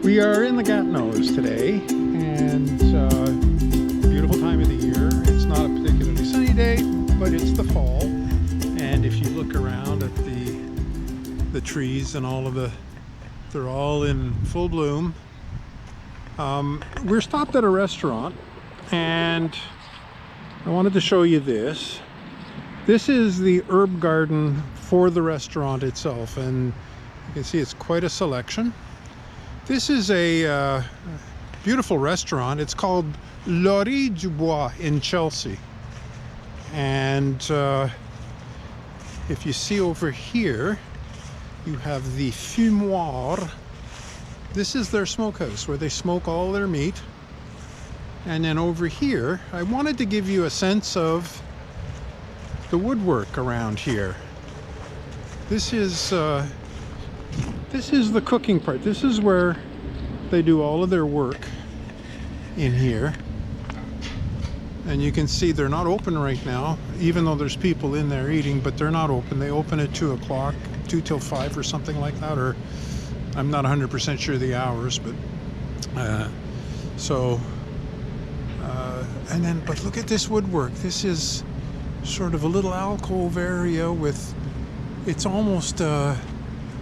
We are in the Gatineaus today, and beautiful time of the year. It's not a particularly sunny day, but it's the fall. And if you look around at the trees and they're all in full bloom. We're stopped at a restaurant, and I wanted to show you this. This is the herb garden for the restaurant itself, and you can see it's quite a selection. This is a beautiful restaurant. It's called Laurie Dubois in Chelsea. And if you see over here, you have the fumoir. This is their smokehouse where they smoke all their meat. And then over here, I wanted to give you a sense of the woodwork around here. This is the cooking part. This is where they do all of their work in here. And you can see they're not open right now, even though there's people in there eating, but they're not open. They open at 2 o'clock, 2 till 5 or something like that, or I'm not 100% sure the hours, but but look at this woodwork. This is sort of a little alcove area with, it's almost, well,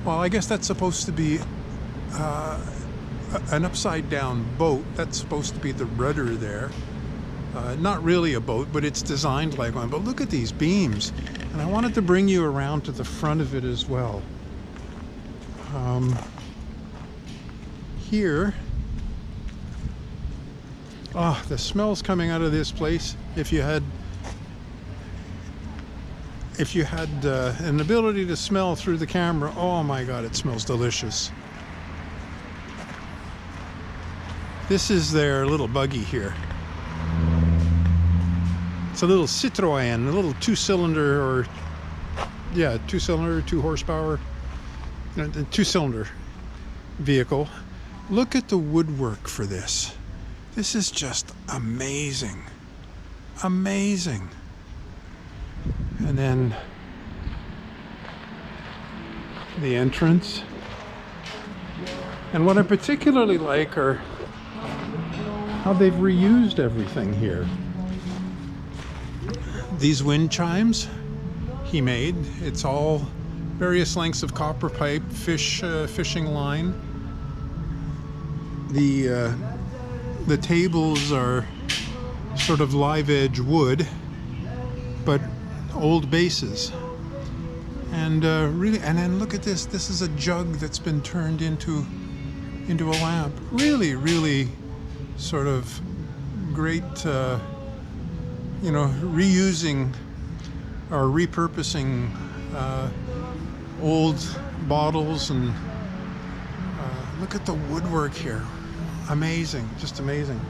I guess that's supposed to be an upside down boat. That's supposed to be the rudder there. Not really a boat, but it's designed like one. But look at these beams. And I wanted to bring you around to the front of it as well. Here, the smells coming out of this place. If you had an ability to smell through the camera, oh my God, it smells delicious. This is their little buggy here. It's a little Citroën, a little 2-cylinder, 2 horsepower, 2-cylinder vehicle. Look at the woodwork for this. This is just amazing. Amazing. And then the entrance. And what I particularly like are how they've reused everything here. These wind chimes he made. It's all various lengths of copper pipe, fishing line. The tables are sort of live edge wood, but old bases. And really, and then look at this. This is a jug that's been turned into a lamp. Really, really sort of great, reusing or repurposing old bottles. And look at the woodwork here. Amazing, just amazing.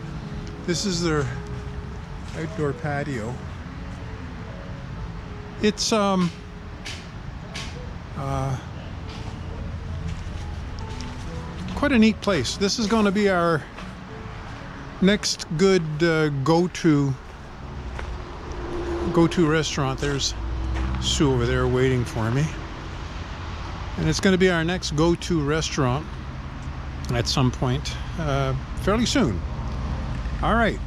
This is their outdoor patio. It's quite a neat place. This is going to be our next good go-to restaurant. There's Sue over there waiting for me, and it's going to be our next go-to restaurant at some point fairly soon. All right,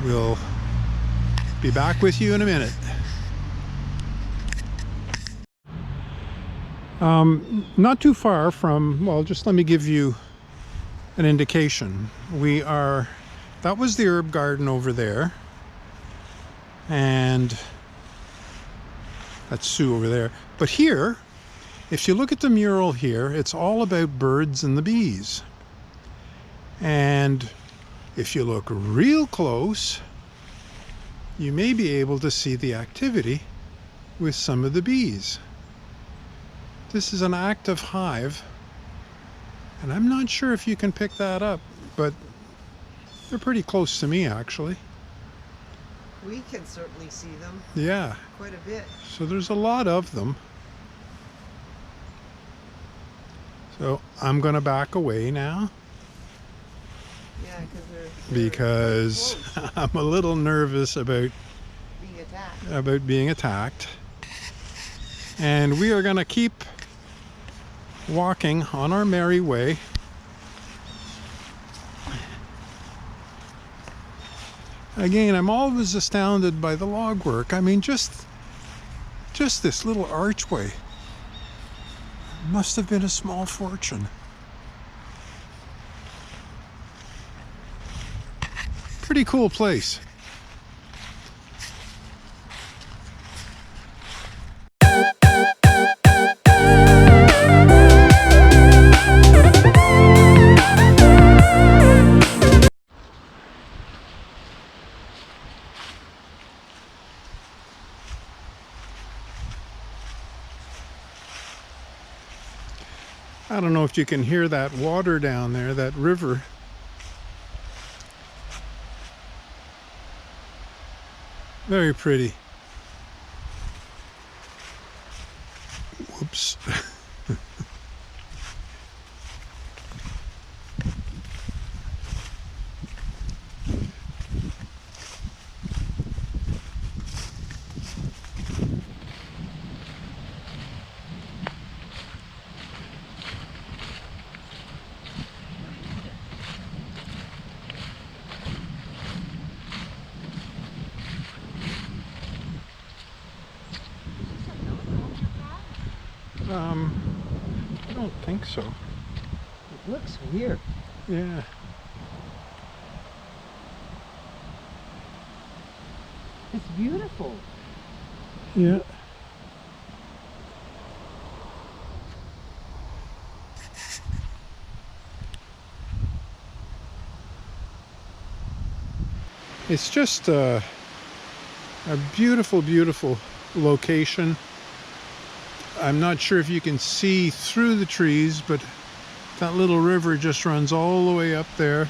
we'll be back with you in a minute. Not too far from, well, just let me give you an indication. That was the herb garden over there, and that's Sue over there. But here, if you look at the mural here, it's all about birds and the bees. And if you look real close, you may be able to see the activity with some of the bees. This is an active hive, and I'm not sure if you can pick that up, but they're pretty close to me, actually. We can certainly see them. Yeah. Quite a bit. So there's a lot of them. So I'm going to back away now. Yeah, because I'm a little nervous about being attacked. And we are going to keep walking on our merry way. Again, I'm always astounded by the log work. I mean, just this little archway must have been a small fortune. Pretty cool place. I don't know if you can hear that water down there, that river. Very pretty. Whoops. I don't think so. It looks weird. Yeah. It's beautiful. Yeah. It's just a beautiful, beautiful location. I'm not sure if you can see through the trees, but that little river just runs all the way up there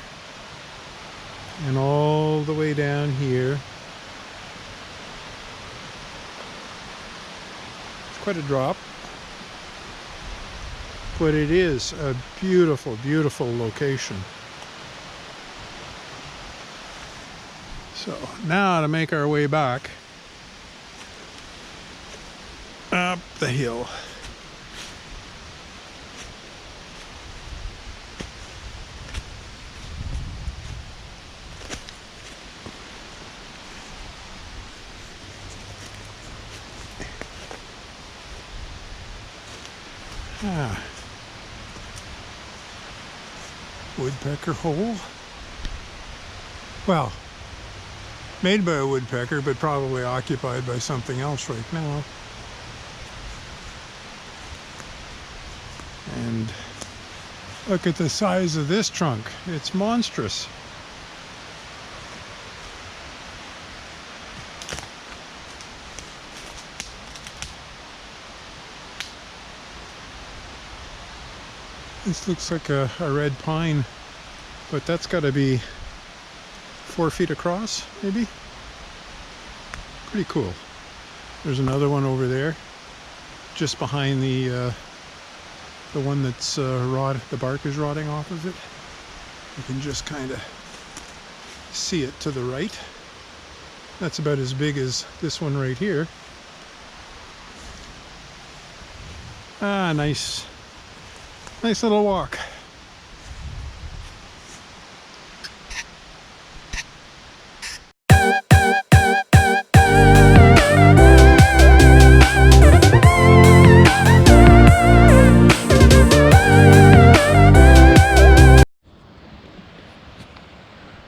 and all the way down here. It's quite a drop, but it is a beautiful, beautiful location. So now to make our way back up the hill. Woodpecker hole. Well, made by a woodpecker, but probably occupied by something else right now. And look at the size of this trunk. It's monstrous. This looks like a red pine, but that's got to be 4 feet across, maybe. Pretty cool. There's another one over there, just behind the one that's the bark is rotting off of it. You can just kind of see it to the right. That's about as big as this one right here. Nice little walk.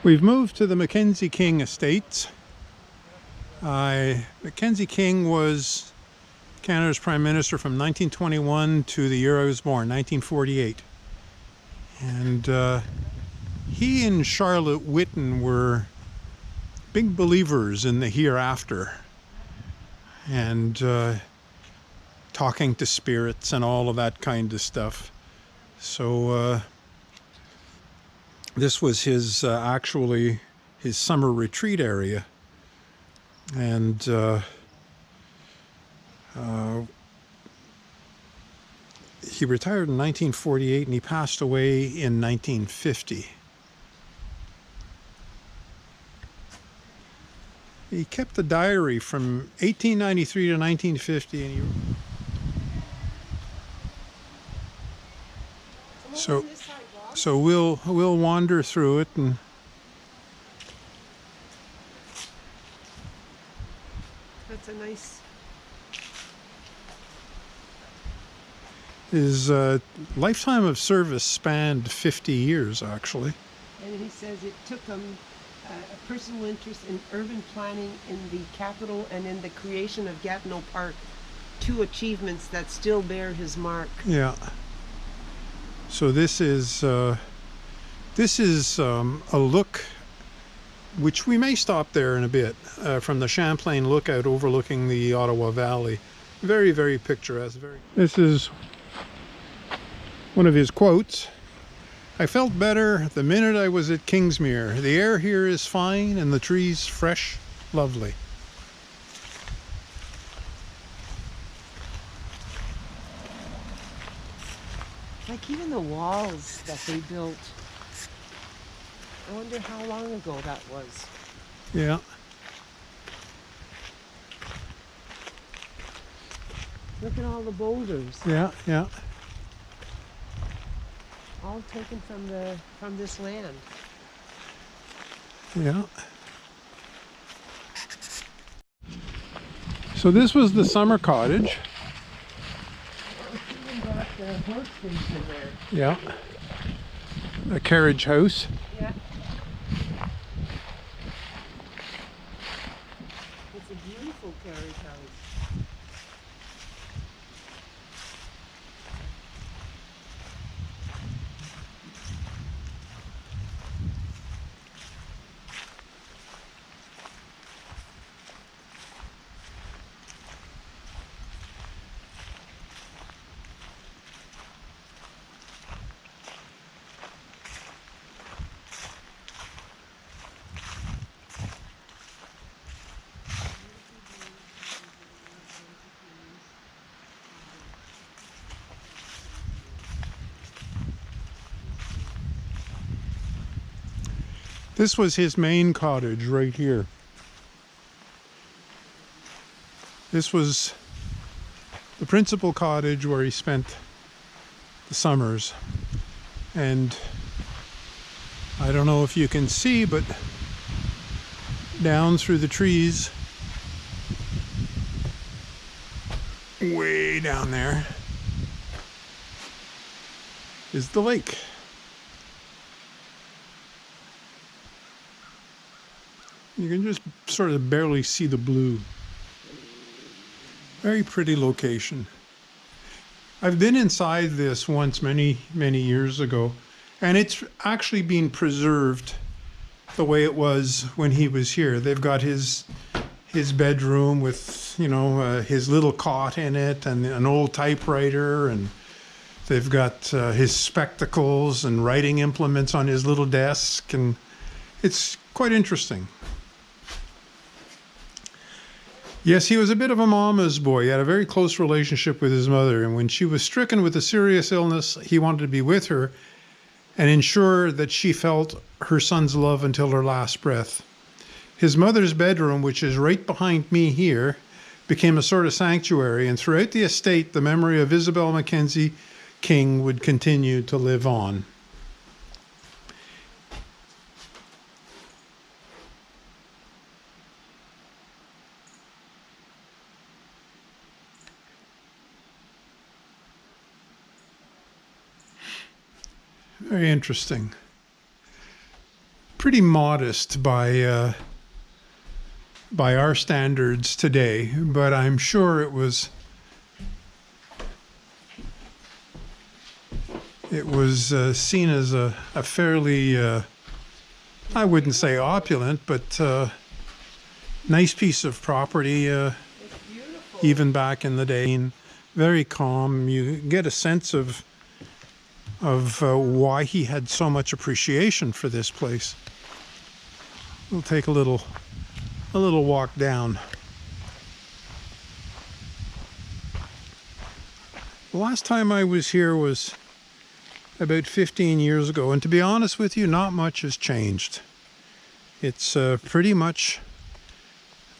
We've moved to the Mackenzie King Estates. Mackenzie King was Canada's Prime Minister from 1921 to the year I was born, 1948. And he and Charlotte Whitten were big believers in the hereafter and talking to spirits and all of that kind of stuff. So this was his actually his summer retreat area, and he retired in 1948 and he passed away in 1950. He kept the diary from 1893 to 1950, and So, on this side, Bob? so we'll wander through it, and That's a nice. his lifetime of service spanned 50 years, actually. And he says it took him a personal interest in urban planning in the capital and in the creation of Gatineau Park, two achievements that still bear his mark. Yeah. So this is a look, which we may stop there in a bit, from the Champlain lookout overlooking the Ottawa Valley. Very, very picturesque. This is one of his quotes. "I felt better the minute I was at Kingsmere. The air here is fine and the trees fresh, lovely." Like even the walls that they built. I wonder how long ago that was. Yeah. Look at all the boulders, Yeah, yeah. all taken from this land. Yeah. So this was the summer cottage. Even got the horse station there. Yeah. A carriage house. Yeah. It's a beautiful carriage house. This was his main cottage right here. This was the principal cottage where he spent the summers. And I don't know if you can see, but down through the trees, way down there, is the lake. You can just sort of barely see the blue. Very pretty location. I've been inside this once many, many years ago, and it's actually been preserved the way it was when he was here. They've got his bedroom with, his little cot in it and an old typewriter, and they've got his spectacles and writing implements on his little desk, and it's quite interesting. Yes, he was a bit of a mama's boy. He had a very close relationship with his mother, and when she was stricken with a serious illness, he wanted to be with her and ensure that she felt her son's love until her last breath. His mother's bedroom, which is right behind me here, became a sort of sanctuary, and throughout the estate, the memory of Isabel Mackenzie King would continue to live on. Very interesting. Pretty modest by our standards today, but I'm sure it was seen as a fairly, I wouldn't say opulent, but nice piece of property, It's beautiful. even back in the day. Very calm. You get a sense of why he had so much appreciation for this place. We'll take a little walk down. The last time I was here was about 15 years ago, and to be honest with you, not much has changed. It's pretty much,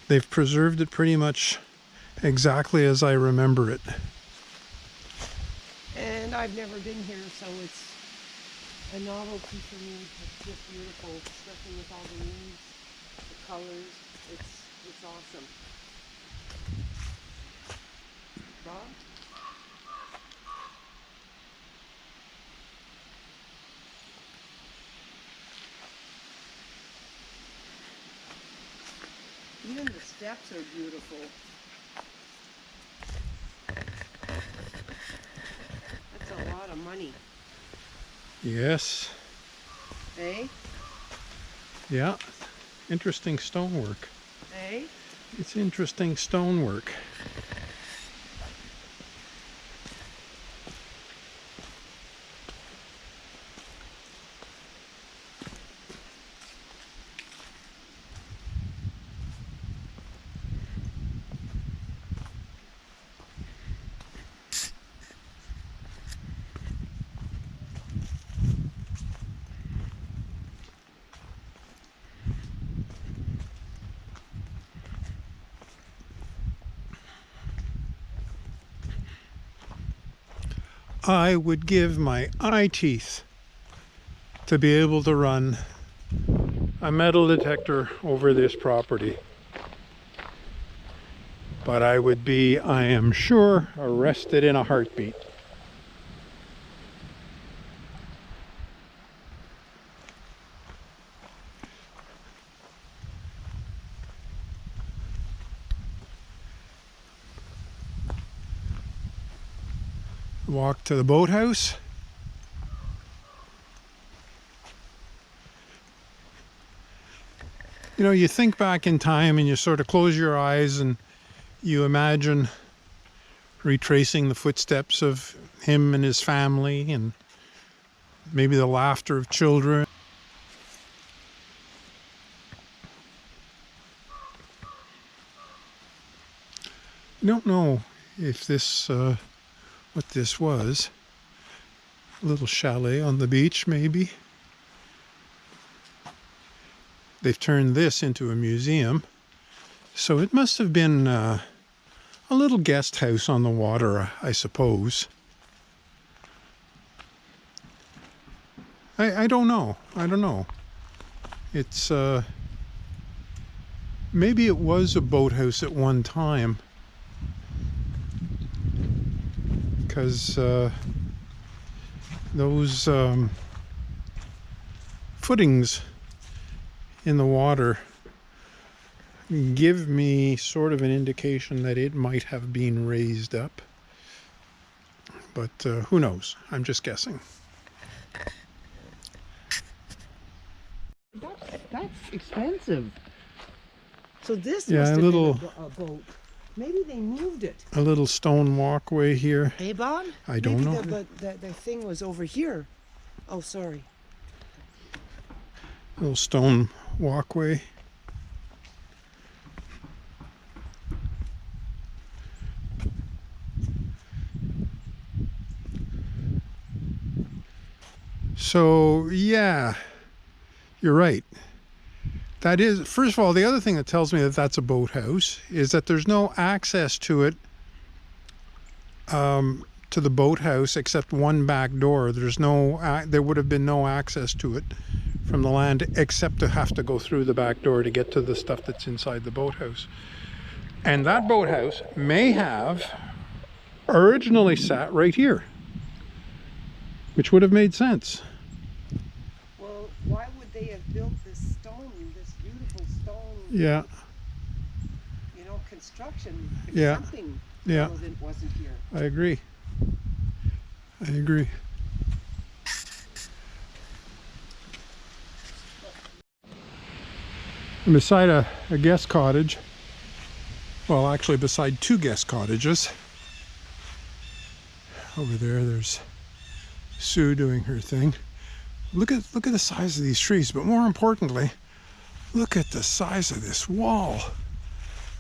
they've preserved it pretty much exactly as I remember it. And I've never been here, so it's a novelty for me. It's just beautiful, especially with all the leaves, the colors. It's awesome. Bob? Even the steps are beautiful. That's a lot of money. Yes. Eh? Yeah. Interesting stonework. Eh? It's interesting stonework. I would give my eye teeth to be able to run a metal detector over this property. But I would be, I am sure, arrested in a heartbeat. Walk to the boathouse. You know, you think back in time and you sort of close your eyes and you imagine retracing the footsteps of him and his family and maybe the laughter of children. I don't know if this, what this was. A little chalet on the beach, maybe. They've turned this into a museum. So it must have been a little guest house on the water, I suppose. I don't know. I don't know. It's, maybe it was a boathouse at one time. Because those footings in the water give me sort of an indication that it might have been raised up. But who knows? I'm just guessing. That's expensive. So this Yeah, must have been a boat. Maybe they moved it. A little stone walkway here. Hey, Bob? I don't know. Maybe the thing was over here. Oh, sorry. Little stone walkway. So, yeah, you're right. That is, first of all, the other thing that tells me that that's a boathouse is that there's no access to it, to the boathouse, except one back door. There's no, there would have been no access to it from the land except to have to go through the back door to get to the stuff that's inside the boathouse. And that boathouse may have originally sat right here, which would have made sense. Well, why would they have built this stone, this beautiful stone? Yeah. You know, construction. If Yeah. something Yeah. relevant wasn't here. I agree. I agree. I'm beside a guest cottage. Well, actually beside two guest cottages. Over there, there's Sue doing her thing. Look at the size of these trees, but more importantly, look at the size of this wall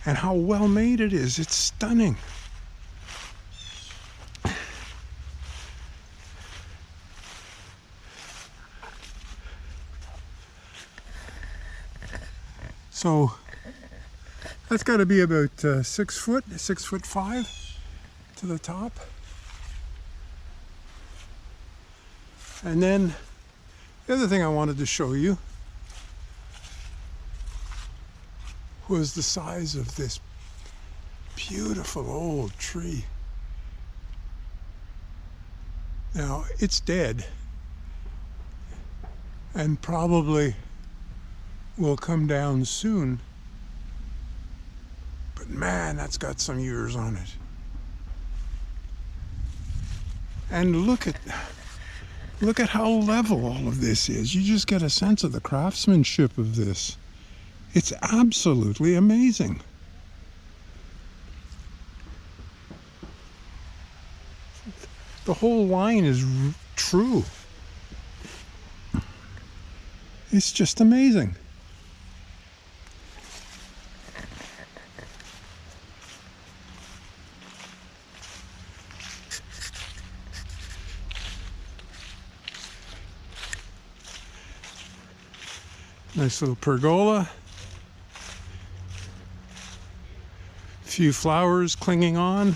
and how well made it is. It's stunning. So that's got to be about 6 foot, 6'5" to the top. And then The other thing I wanted to show you was the size of this beautiful old tree. Now, it's dead and probably will come down soon, but man, that's got some years on it. And look at how level all of this is. You just get a sense of the craftsmanship of this. It's absolutely amazing. The whole line is true. It's just amazing. Nice little pergola. A few flowers clinging on.